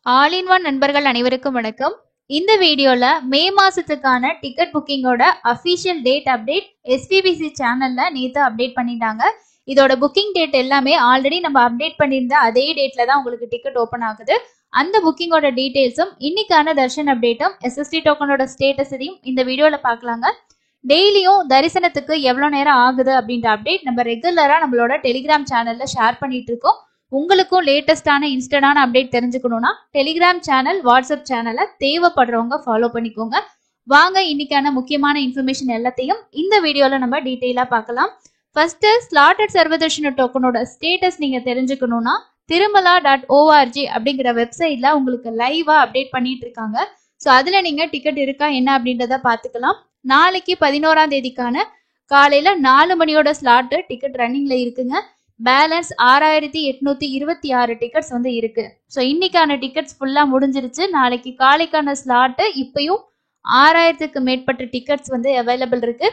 All in one நண்பர்கள் அனைவருக்கும் வணக்கம். இந்த வீடியோல மே மாசத்துக்கான ticket புக்கிங்கோட official date update SPBC சேனல்ல நேத்து அப்டேட் பண்ணிட்டாங்க. இதோட புக்கிங் டேட் எல்லாமே ஆல்ரெடி நம்ம அப்டேட் பண்ணியிருந்த அதே டேட்ல தான் உங்களுக்கு டிக்கெட் ஓபன் ஆகுது. அந்த புக்கிங்கோட டீடைல்ஸும் இன்னைக்கான தர்ஷன் அப்டேட்டும் எஸ்எஸ்டி டோக்கனோட ஸ்டேட்டஸையும் இந்த வீடியோல பார்க்கலாங்க. டெய்லியும் தரிசனத்துக்கு எவ்வளவு நேரம் ஆகுது அப்படின்ற அப்டேட் நம்ம ரெகுலரா நம்மளோட டெலிகிராம் சேனல்ல ஷேர் பண்ணிட்டு இருக்கோம். உங்களுக்கும் லேட்டஸ்டான இன்ஸ்டன்டான அப்டேட் தெரிஞ்சுக்கணும்னா டெலிகிராம் சேனல், வாட்ஸ்அப் சேனலை தேவைப்படுறவங்க ஃபாலோ பண்ணிக்கோங்க. வாங்க இன்னைக்கான முக்கியமான இன்ஃபர்மேஷன் எல்லாத்தையும் இந்த வீடியோல நம்ம டீட்டெயிலா பார்க்கலாம். ஃபர்ஸ்ட், ஸ்லாட்டட் சர்வதர்ஷன டோக்கனோட ஸ்டேட்டஸ் நீங்க தெரிஞ்சுக்கணும்னா திருமலா.org அப்படிங்கிற வெப்சைட்ல உங்களுக்கு லைவா அப்டேட் பண்ணிட்டு இருக்காங்க. ஸோ அதுல நீங்க டிக்கெட் இருக்கா என்ன அப்படின்றத பார்த்துக்கலாம். நாளைக்கு 11ஆம் தேதிக்கான காலையில 4 மணியோட ஸ்லாட் டிக்கெட் ரன்னிங்ல இருக்குங்க. பேலன்ஸ் 6826 டிக்கெட்ஸ் வந்து இருக்கு. ஸோ இன்னைக்கான டிக்கெட்ஸ் ஃபுல்லா முடிஞ்சிருச்சு. நாளைக்கு காலைக்கான ஸ்லாட் இப்பயும் 6000க்கு மேற்பட்ட டிக்கெட்ஸ் வந்து அவைலபிள் இருக்கு.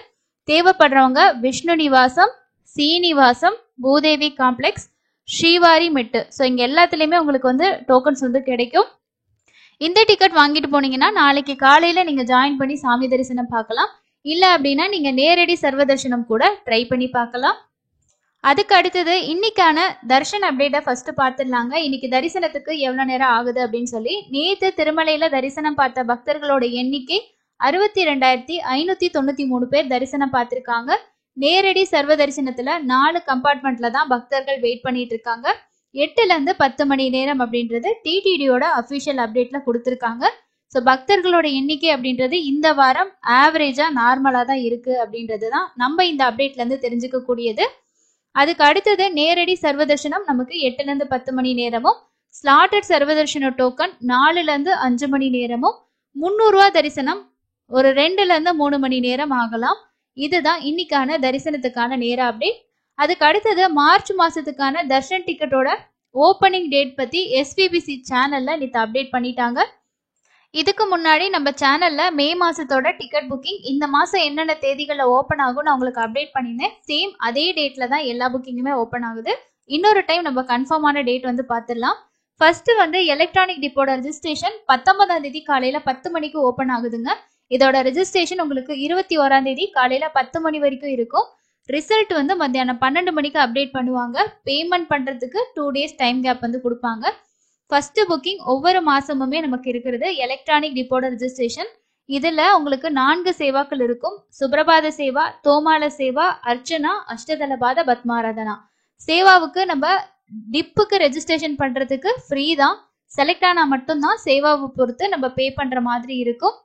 தேவைப்படுறவங்க விஷ்ணு நிவாசம், சீனிவாசம், பூதேவி காம்ப்ளெக்ஸ், ஸ்ரீவாரி மெட்டு, ஸோ இங்க எல்லாத்துலயுமே உங்களுக்கு வந்து டோக்கன்ஸ் வந்து கிடைக்கும். இந்த டிக்கெட் வாங்கிட்டு போனீங்கன்னா நாளைக்கு காலையில நீங்க ஜாயின் பண்ணி சாமி தரிசனம் பார்க்கலாம். இல்ல அப்படின்னா நீங்க நேரடி சர்வ தரிசனம் கூட ட்ரை பண்ணி பார்க்கலாம். அதுக்கு அடுத்தது இன்னைக்கான தர்ஷன் அப்டேட்டை ஃபர்ஸ்ட் பார்த்துடலாங்க. இன்னைக்கு தரிசனத்துக்கு எவ்வளவு நேரம் ஆகுது அப்படின்னு சொல்லி, நேத்து திருமலையில தரிசனம் பார்த்த பக்தர்களோட எண்ணிக்கை 62,593 பேர் தரிசனம் பார்த்திருக்காங்க. நேரடி சர்வ தரிசனத்துல 4 கம்பார்ட்மெண்ட்ல தான் பக்தர்கள் வெயிட் பண்ணிட்டு இருக்காங்க. 8ல இருந்து 10 மணி நேரம் அப்படின்றது டிடிடியோட அபிஷியல் அப்டேட்ல கொடுத்திருக்காங்க. ஸோ பக்தர்களோட எண்ணிக்கை அப்படின்றது இந்த வாரம் ஆவரேஜா நார்மலா தான் இருக்கு அப்படின்றது தான் நம்ம இந்த அப்டேட்ல இருந்து தெரிஞ்சுக்க கூடியது. அதுக்கு அடுத்தது நேரடி சர்வதர்ஷனம் நமக்கு 8ல இருந்து 10 மணி நேரமும், ஸ்லாட்டட் சர்வதர்ஷன டோக்கன் 4ல இருந்து 5 மணி நேரமும், 300 ரூபா தரிசனம் ஒரு 2ல இருந்து 3 மணி நேரம் ஆகலாம். இதுதான் இன்னைக்கான தரிசனத்துக்கான நேர அப்டேட். அதுக்கு அடுத்தது மார்ச் மாசத்துக்கான தர்ஷன் டிக்கெட்டோட ஓப்பனிங் டேட் பத்தி எஸ்பிபிசி சேனல்ல நேற்று அப்டேட் பண்ணிட்டாங்க. இதுக்கு முன்னாடி நம்ம சேனல்ல மே மாசத்தோட டிக்கெட் புக்கிங் இந்த மாசம் என்னென்ன தேதிகளில் ஓப்பன் ஆகும் நான் உங்களுக்கு அப்டேட் பண்ணியிருந்தேன். சேம் அதே டேட்ல தான் எல்லா புக்கிங்குமே ஓப்பன் ஆகுது. இன்னொரு டைம் நம்ம கன்ஃபார்மான டேட் வந்து பார்த்துடலாம். ஃபர்ஸ்ட் வந்து எலக்ட்ரானிக் டிப்போட ரெஜிஸ்ட்ரேஷன் 19ஆம் தேதி காலையில 10 மணிக்கு ஓப்பன் ஆகுதுங்க. இதோட ரெஜிஸ்ட்ரேஷன் உங்களுக்கு 21ஆம் தேதி காலையில 10 மணி வரைக்கும் இருக்கும். ரிசல்ட் வந்து மத்தியானம் 12 மணிக்கு அப்டேட் பண்ணுவாங்க. பேமெண்ட் பண்றதுக்கு 2 டேஸ் டைம் கேப் வந்து கொடுப்பாங்க. ஃபர்ஸ்ட் புக்கிங் ஒவ்வொரு மாசமுமே நமக்கு இருக்கிறது எலக்ட்ரானிக் டிப்போட ரெஜிஸ்ட்ரேஷன். இதுல உங்களுக்கு 4 சேவாக்கள் இருக்கும். சுப்ரபாத சேவா, தோமால சேவா, அர்ச்சனா, அஷ்டதலபாத, பத்மாராதனா. சேவாவுக்கு நம்ம டிப்புக்கு ரெஜிஸ்ட்ரேஷன் பண்றதுக்கு ஃப்ரீ தான். செலக்ட் ஆனா மட்டும்தான் சேவாவை பொறுத்து நம்ம பே பண்ற மாதிரி இருக்கும்.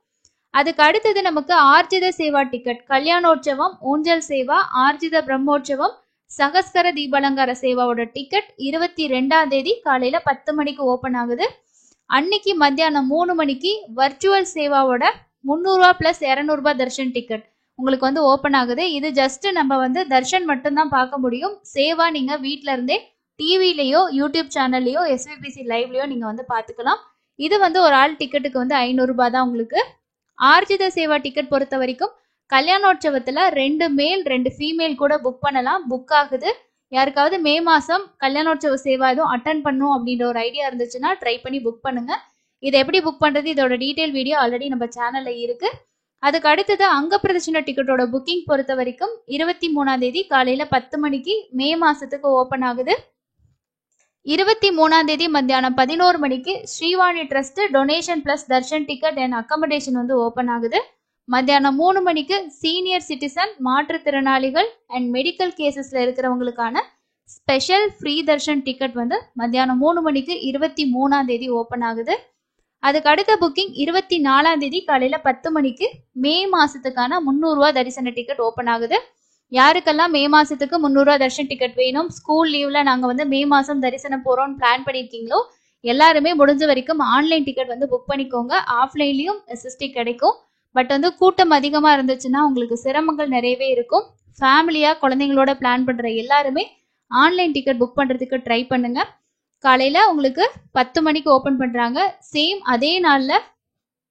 அதுக்கு அடுத்தது நமக்கு ஆர்ஜித சேவா டிக்கெட், கல்யாணோற்சவம், ஊஞ்சல் சேவா, ஆர்ஜித பிரம்மோற்சவம், சகஸ்கர தீபாலங்கார சேவாவோட டிக்கெட் 22ஆம் தேதி காலையில 10 மணிக்கு ஓபன் ஆகுது. அன்னைக்கு மத்தியானம் 3 மணிக்கு வர்ச்சுவல் சேவாவோட 300 ரூபா பிளஸ் 200 ரூபாய் தர்ஷன் டிக்கெட் உங்களுக்கு வந்து ஓபன் ஆகுது. இது ஜஸ்ட் நம்ம வந்து தர்ஷன் மட்டும்தான் பார்க்க முடியும். சேவா நீங்க வீட்ல இருந்தே டிவிலயோ யூடியூப் சேனல்லையோ எஸ்விபிசி லைவ்லயோ நீங்க வந்து பாத்துக்கலாம். இது வந்து ஒரு ஆள் டிக்கெட்டுக்கு வந்து 500 ரூபாய் தான் உங்களுக்கு. ஆர்ஜித சேவா டிக்கெட் பொறுத்த வரைக்கும் கல்யாணோற்சவத்துல 2 மேல் 2 ஃபீமேல் கூட புக் பண்ணலாம். புக் ஆகுது. யாருக்காவது மே மாசம் கல்யாணோற்சவ சேவா எதுவும் அட்டன் பண்ணும் அப்படின்ற ஒரு ஐடியா இருந்துச்சுன்னா ட்ரை பண்ணி புக் பண்ணுங்க. இதை எப்படி புக் பண்றது, இதோட டீடைல் வீடியோ ஆல்ரெடி நம்ம சேனல்ல இருக்கு. அதுக்கு அடுத்தது அங்க பிரதர்ஷன டிக்கெட்டோட புக்கிங் பொறுத்த வரைக்கும் 23ஆம் தேதி காலையில 10 மணிக்கு மே மாசத்துக்கு ஓபன் ஆகுது. 23ஆம் தேதி மத்தியானம் 11 மணிக்கு Srivani trust donation plus darshan ticket and accommodation வந்து ஓபன் ஆகுது. மத்தியானம் 3 மணிக்கு சீனியர் சிட்டிசன், மாற்றுத்திறனாளிகள் அண்ட் மெடிக்கல் கேசஸ்ல இருக்கிறவங்களுக்கான ஸ்பெஷல் ஃப்ரீ தர்ஷன் டிக்கெட் வந்து மத்தியானம் 3 மணிக்கு 23ஆம் தேதி ஓபன் ஆகுது. அதுக்கு அடுத்த புக்கிங் 24ஆம் தேதி காலையில 10 மணிக்கு மே மாசத்துக்கான 300 ரூபாய் தரிசன டிக்கெட் ஓபன் ஆகுது. யாருக்கெல்லாம் மே மாசத்துக்கு 300 ரூபாய் தர்ஷன் டிக்கெட் வேணும், ஸ்கூல் லீவ்ல நாங்க வந்து மே மாசம் தரிசனம் போறோம்னு பிளான் பண்ணிருக்கீங்களோ எல்லாருமே முடிஞ்ச வரைக்கும் ஆன்லைன் டிக்கெட் வந்து புக் பண்ணிக்கோங்க. ஆஃப்லைன்லயும் எஸ்எஸ்டி கிடைக்கும். பட் வந்து கூட்டம் அதிகமா இருந்துச்சுன்னா உங்களுக்கு சிரமங்கள் நிறையவே இருக்கும். ஃபேமிலியா குழந்தைங்களோட பிளான் பண்ற எல்லாருமே ஆன்லைன் டிக்கெட் புக் பண்றதுக்கு ட்ரை பண்ணுங்க. காலையில உங்களுக்கு 10 மணிக்கு ஓபன் பண்றாங்க. சேம் அதே நாள்ல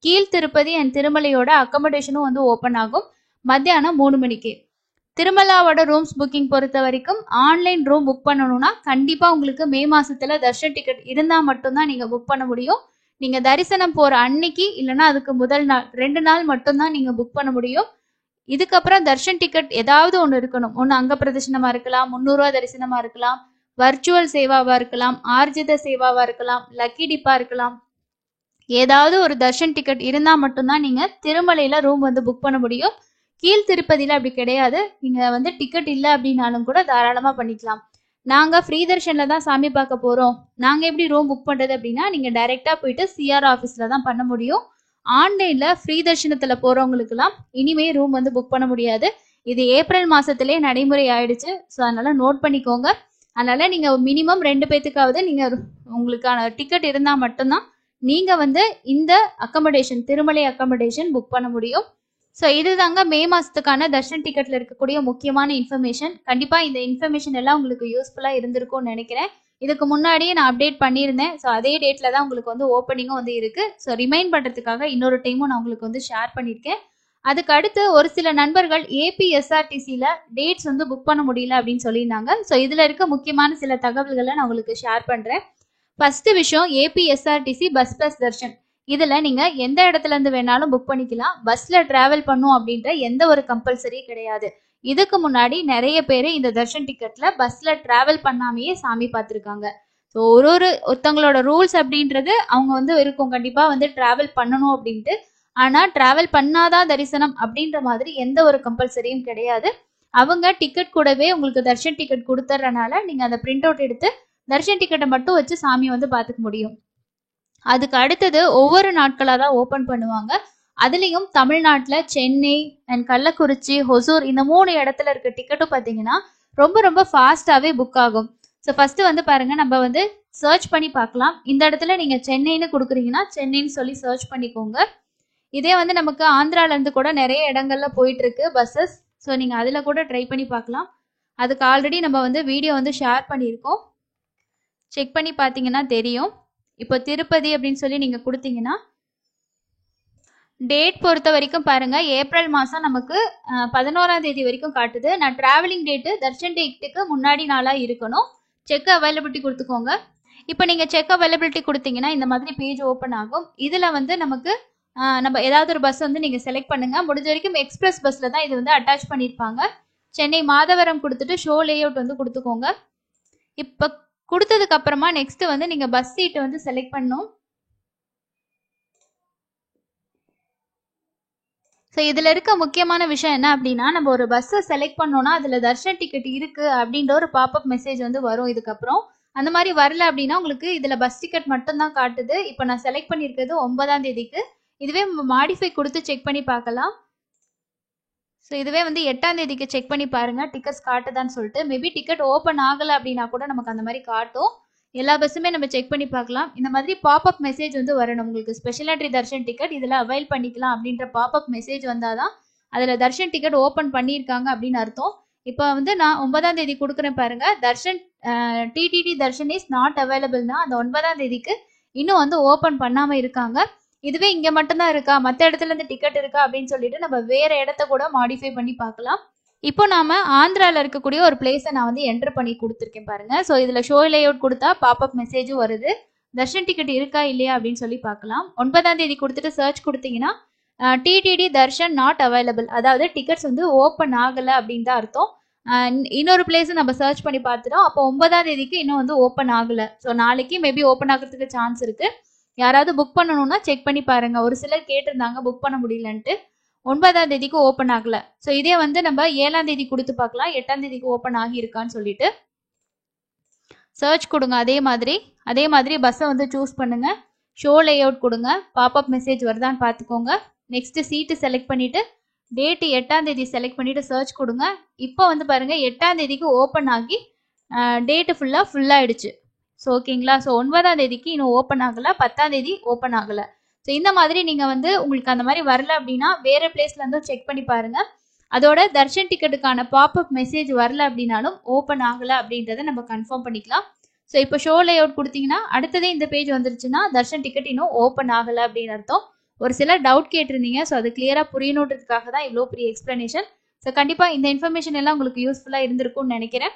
கீழ் திருப்பதி அண்ட் திருமலையோட அக்கமடேஷனும் வந்து ஓபன் ஆகும் மத்தியானம் 3 மணிக்கு. திருமலாவோட ரூம்ஸ் புக்கிங் பொறுத்த வரைக்கும் ஆன்லைன் ரூம் புக் பண்ணணும்னா கண்டிப்பா உங்களுக்கு மே மாசத்துல தர்ஷன் டிக்கெட் இருந்தா மட்டும்தான் நீங்க புக் பண்ண முடியும். நீங்கள் தரிசனம் போகிற அன்னைக்கு இல்லைன்னா அதுக்கு முதல் நாள் 2 நாள் மட்டும்தான் நீங்கள் புக் பண்ண முடியும். இதுக்கப்புறம் தர்ஷன் டிக்கெட் ஏதாவது ஒன்று இருக்கணும். ஒன்று அங்க பிரதர்ஷனமாக இருக்கலாம், 300 ரூபா தரிசனமாக இருக்கலாம், வர்ச்சுவல் சேவாவாக இருக்கலாம், ஆர்ஜித சேவாவாக இருக்கலாம், லக்கி டிப்பா இருக்கலாம். ஏதாவது ஒரு தர்ஷன் டிக்கெட் இருந்தால் மட்டும்தான் நீங்கள் திருமலையில் ரூம் வந்து புக் பண்ண முடியும். கீழ் திருப்பதியில் அப்படி கிடையாது. நீங்கள் வந்து டிக்கெட் இல்லை அப்படின்னாலும் கூட தாராளமாக பண்ணிக்கலாம். நாங்கள் ஃப்ரீ தர்ஷனில் தான் சாமி பார்க்க போகிறோம், நாங்கள் எப்படி ரூம் புக் பண்ணுறது அப்படின்னா நீங்கள் டைரெக்டாக போயிட்டு சிஆர் ஆஃபீஸில் தான் பண்ண முடியும். ஆன்லைனில் ஃப்ரீ தர்ஷனத்தில் போகிறவங்களுக்குலாம் இனிமேல் ரூம் வந்து புக் பண்ண முடியாது. இது ஏப்ரல் மாதத்துலேயே நடைமுறை ஆயிடுச்சு. ஸோ அதனால் நோட் பண்ணிக்கோங்க. அதனால் நீங்கள் மினிமம் 2 பேத்துக்காவது நீங்கள் உங்களுக்கான டிக்கெட் இருந்தால் மட்டும்தான் நீங்கள் வந்து இந்த அக்கமடேஷன் திருமலை அக்கமடேஷன் புக் பண்ண முடியும். ஸோ இதுதாங்க மே மாதத்துக்கான தர்ஷன் டிக்கெட்டில் இருக்கக்கூடிய முக்கியமான இன்ஃபர்மேஷன். கண்டிப்பாக இந்த இன்ஃபர்மேஷன் எல்லாம் உங்களுக்கு யூஸ்ஃபுல்லாக இருந்திருக்கும்னு நினைக்கிறேன். இதுக்கு முன்னாடியே நான் அப்டேட் பண்ணியிருந்தேன். ஸோ அதே டேட்டில் தான் உங்களுக்கு வந்து ஓப்பனிங்கும் வந்து இருக்குது. ஸோ ரிமைண்ட் பண்ணுறதுக்காக இன்னொரு டைமும் நான் உங்களுக்கு வந்து ஷேர் பண்ணியிருக்கேன். அதுக்கு அடுத்து ஒரு சில நண்பர்கள் ஏபிஎஸ்ஆர்டிசியில் டேட்ஸ் வந்து புக் பண்ண முடியல அப்படின்னு சொல்லியிருந்தாங்க. ஸோ இதில் இருக்க முக்கியமான சில தகவல்களை நான் உங்களுக்கு ஷேர் பண்ணுறேன். ஃபஸ்ட்டு விஷயம், ஏபிஎஸ்ஆர்டிசி பஸ் பிளஸ் தர்ஷன். இதில் நீங்கள் எந்த இடத்துல இருந்து வேணாலும் புக் பண்ணிக்கலாம். பஸ்ஸில் ட்ராவல் பண்ணும் அப்படின்ற எந்த ஒரு கம்பல்சரி கிடையாது. இதுக்கு முன்னாடி நிறைய பேர் இந்த தர்ஷன் டிக்கெட்டில் பஸ்ஸில் ட்ராவல் பண்ணாமையே சாமி பார்த்துருக்காங்க. ஸோ ஒருத்தவங்களோட ரூல்ஸ் அப்படின்றது அவங்க வந்து இருக்கும், கண்டிப்பாக வந்து ட்ராவல் பண்ணணும் அப்படின்ட்டு. ஆனால் ட்ராவல் பண்ணாதான் தரிசனம் அப்படின்ற மாதிரி எந்த ஒரு கம்பல்சரியும் கிடையாது. அவங்க டிக்கெட் கூடவே உங்களுக்கு தர்ஷன் டிக்கெட் கொடுத்துட்றனால நீங்கள் அந்த பிரிண்ட் அவுட் எடுத்து தர்ஷன் டிக்கெட்டை மட்டும் வச்சு சாமியை வந்து பார்த்துக்க முடியும். அதுக்கு அடுத்தது ஒவ்வொரு நாட்களாக தான் ஓப்பன் பண்ணுவாங்க. அதுலேயும் தமிழ்நாட்டில் சென்னை அண்ட் கள்ளக்குறிச்சி, ஹொசூர் இந்த 3 இடத்துல இருக்க டிக்கெட்டும் பார்த்தீங்கன்னா ரொம்ப ரொம்ப ஃபாஸ்ட்டாகவே புக் ஆகும். ஸோ ஃபஸ்ட்டு வந்து பாருங்கள், நம்ம வந்து சர்ச் பண்ணி பார்க்கலாம். இந்த இடத்துல நீங்கள் சென்னைன்னு கொடுக்குறீங்கன்னா சென்னைன்னு சொல்லி சர்ச் பண்ணிக்கோங்க. இதே வந்து நமக்கு ஆந்திராலேருந்து கூட நிறைய இடங்கள்ல போயிட்டுருக்கு பஸ்ஸஸ். ஸோ நீங்கள் அதில் கூட ட்ரை பண்ணி பார்க்கலாம். அதுக்கு ஆல்ரெடி நம்ம வந்து வீடியோ வந்து ஷேர் பண்ணியிருக்கோம், செக் பண்ணி பார்த்தீங்கன்னா தெரியும். இப்போ திருப்பதி அப்படின்னு சொல்லி நீங்கள் கொடுத்தீங்கன்னா டேட் பொறுத்த வரைக்கும் பாருங்கள், ஏப்ரல் மாதம் நமக்கு 11ஆம் தேதி வரைக்கும் காட்டுது. நான் ட்ராவலிங் டேட்டு தர்ஷன் டேட்டுக்கு முன்னாடி நாளாக இருக்கணும். செக் அவைலபிலிட்டி கொடுத்துக்கோங்க. இப்போ நீங்கள் செக் அவைலபிலிட்டி கொடுத்தீங்கன்னா இந்த மாதிரி பேஜ் ஓப்பன் ஆகும். இதில் வந்து நமக்கு நம்ம ஏதாவது ஒரு பஸ் வந்து நீங்கள் செலக்ட் பண்ணுங்கள். முடிஞ்ச வரைக்கும் எக்ஸ்பிரஸ் பஸ்ஸில் தான் இது வந்து அட்டாச் பண்ணியிருப்பாங்க. சென்னை மாதவரம் கொடுத்துட்டு ஷோ லேஅவுட் வந்து கொடுத்துக்கோங்க. இப்போ கொடுத்ததுக்கு அப்புறமா நெக்ஸ்ட் வந்து நீங்கள் பஸ் சீட்டை வந்து செலக்ட் பண்ணணும். ஸோ இதில் இருக்க முக்கியமான விஷயம் என்ன அப்படின்னா, நம்ம ஒரு பஸ்ஸை செலக்ட் பண்ணோன்னா அதில் தர்ஷன் டிக்கெட் இருக்குது அப்படின்ற ஒரு பாப்அப் மெசேஜ் வந்து வரும். இதுக்கப்புறம் அந்த மாதிரி வரல அப்படின்னா உங்களுக்கு இதில் பஸ் டிக்கெட் மட்டும்தான் காட்டுது. இப்போ நான் செலக்ட் பண்ணியிருக்கிறது 9ஆம் தேதிக்கு. இதுவே மாடிஃபை கொடுத்து செக் பண்ணி பார்க்கலாம். ஸோ இதுவே வந்து 8ஆம் தேதிக்கு செக் பண்ணி பாருங்கள் டிக்கெட்ஸ் காட்டுதான்னு சொல்லிட்டு. மேபி டிக்கெட் ஓப்பன் ஆகலை அப்படின்னா கூட நமக்கு அந்த மாதிரி காட்டும். எல்லா பஸ்ஸுமே நம்ம செக் பண்ணி பார்க்கலாம். இந்த மாதிரி பாப்அப் மெசேஜ் வந்து வரணும். உங்களுக்கு ஸ்பெஷல் என்ட்ரி தர்ஷன் டிக்கெட் இதில் அவைல் பண்ணிக்கலாம் அப்படின்ற பாப்அப் மெசேஜ் வந்தால் தான் அதில் தர்ஷன் டிக்கெட் ஓப்பன் பண்ணியிருக்காங்க அப்படின்னு அர்த்தம். இப்போ வந்து நான் 9ஆம் தேதி கொடுக்குறேன் பாருங்கள், darshan TTD darshan is not அவைலபிள்னா அந்த 9ஆம் தேதிக்கு இன்னும் வந்து ஓப்பன் பண்ணாமல் இருக்காங்க. இதுவே இங்கே மட்டும்தான் இருக்கா, மற்ற இடத்துல இருந்து டிக்கெட் இருக்கா அப்படின்னு சொல்லிட்டு நம்ம வேற இடத்த கூட மாடிஃபை பண்ணி பார்க்கலாம். இப்போ நாம ஆந்திராவில் இருக்கக்கூடிய ஒரு பிளேஸை நான் வந்து என்டர் பண்ணி கொடுத்துருக்கேன் பாருங்க. ஸோ இதில் ஷோ லேஅவுட் கொடுத்தா பாப்அப் மெசேஜும் வருது. தர்ஷன் டிக்கெட் இருக்கா இல்லையா அப்படின்னு சொல்லி பார்க்கலாம். 9ஆம் தேதி கொடுத்துட்டு சர்ச் கொடுத்தீங்கன்னா டிடிடி தர்ஷன் நாட் அவைலபிள், அதாவது டிக்கெட்ஸ் வந்து ஓப்பன் ஆகலை அப்படின்னு தான் அர்த்தம். இன்னொரு பிளேஸ் நம்ம சர்ச் பண்ணி பார்த்துட்டோம். அப்போ 9ஆம் தேதிக்கு இன்னும் வந்து ஓப்பன் ஆகலை. ஸோ நாளைக்கு மேபி ஓப்பன் ஆகிறதுக்கு சான்ஸ் இருக்கு. யாராவது புக் பண்ணணும்னா செக் பண்ணி பாருங்க. ஒரு சிலர் கேட்டிருந்தாங்க புக் பண்ண முடியலன்ட்டு. 9ஆம் தேதிக்கு ஓப்பன் ஆகல. ஸோ இதே வந்து நம்ம 7ஆம் தேதி கொடுத்து பார்க்கலாம் 8ஆம் தேதிக்கு ஓப்பன் ஆகியிருக்கான்னு சொல்லிட்டு. சர்ச் கொடுங்க. அதே மாதிரி பஸ்ஸை வந்து சூஸ் பண்ணுங்க. ஷோ லேஅவுட் கொடுங்க. பாப்அப் மெசேஜ் வருதான்னு பார்த்துக்கோங்க. நெக்ஸ்ட் சீட்டு செலக்ட் பண்ணிட்டு டேட்டு 8ஆம் தேதி செலக்ட் பண்ணிட்டு சர்ச் கொடுங்க. இப்போ வந்து பாருங்க 8ஆம் தேதிக்கு ஓப்பன் ஆகி டேட்டு ஃபுல்லாகிடுச்சு. ஸோ ஓகேங்களா. ஸோ 9ஆம் தேதிக்கு இன்னும் ஓப்பன் ஆகலை, 10ஆம் தேதி ஓப்பன் ஆகலை. ஸோ இந்த மாதிரி நீங்கள் வந்து உங்களுக்கு அந்த மாதிரி வரல அப்படின்னா வேறு பிளேஸ்லேருந்தும் செக் பண்ணி பாருங்கள். அதோட தர்ஷன் டிக்கெட்டுக்கான பாப்அப் மெசேஜ் வரல அப்படின்னாலும் ஓப்பன் ஆகலை அப்படின்றத நம்ம கன்ஃபார்ம் பண்ணிக்கலாம். ஸோ இப்போ ஷோ லேஅவுட் கொடுத்தீங்கன்னா அடுத்ததே இந்த பேஜ் வந்துருச்சுன்னா தர்ஷன் டிக்கெட் இன்னும் ஓப்பன் ஆகலை அப்படின்னு அர்த்தம். ஒரு சிலர் டவுட் கேட்டிருந்தீங்க. ஸோ அது கிளியராக புரியணுன்றதுக்காக தான் இவ்வளோ பெரிய எக்ஸ்ப்ளனேஷன். ஸோ கண்டிப்பாக இந்த இன்ஃபர்மேஷன் எல்லாம் உங்களுக்கு யூஸ்ஃபுல்லாக இருந்திருக்கும்னு நினைக்கிறேன்.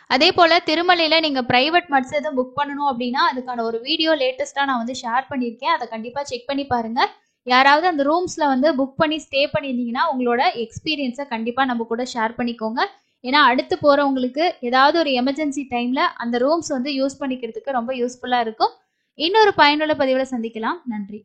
அதே போல் திருமலையில் நீங்கள் ப்ரைவேட் மட்ஸ் எதுவும் புக் பண்ணணும் அப்படின்னா அதுக்கான ஒரு வீடியோ லேட்டஸ்ட்டாக நான் வந்து ஷேர் பண்ணியிருக்கேன். அதை கண்டிப்பாக செக் பண்ணி பாருங்கள். யாராவது அந்த ரூம்ஸில் வந்து புக் பண்ணி ஸ்டே பண்ணியிருந்தீங்கன்னா உங்களோட எக்ஸ்பீரியன்ஸை கண்டிப்பாக நம்ம கூட ஷேர் பண்ணிக்கோங்க. ஏன்னா அடுத்து போகிறவங்களுக்கு ஏதாவது ஒரு எமர்ஜென்சி டைமில் அந்த ரூம்ஸ் வந்து யூஸ் பண்ணிக்கிறதுக்கு ரொம்ப யூஸ்ஃபுல்லாக இருக்கும். இன்னொரு பயனுள்ள பதிவில் சந்திக்கலாம். நன்றி.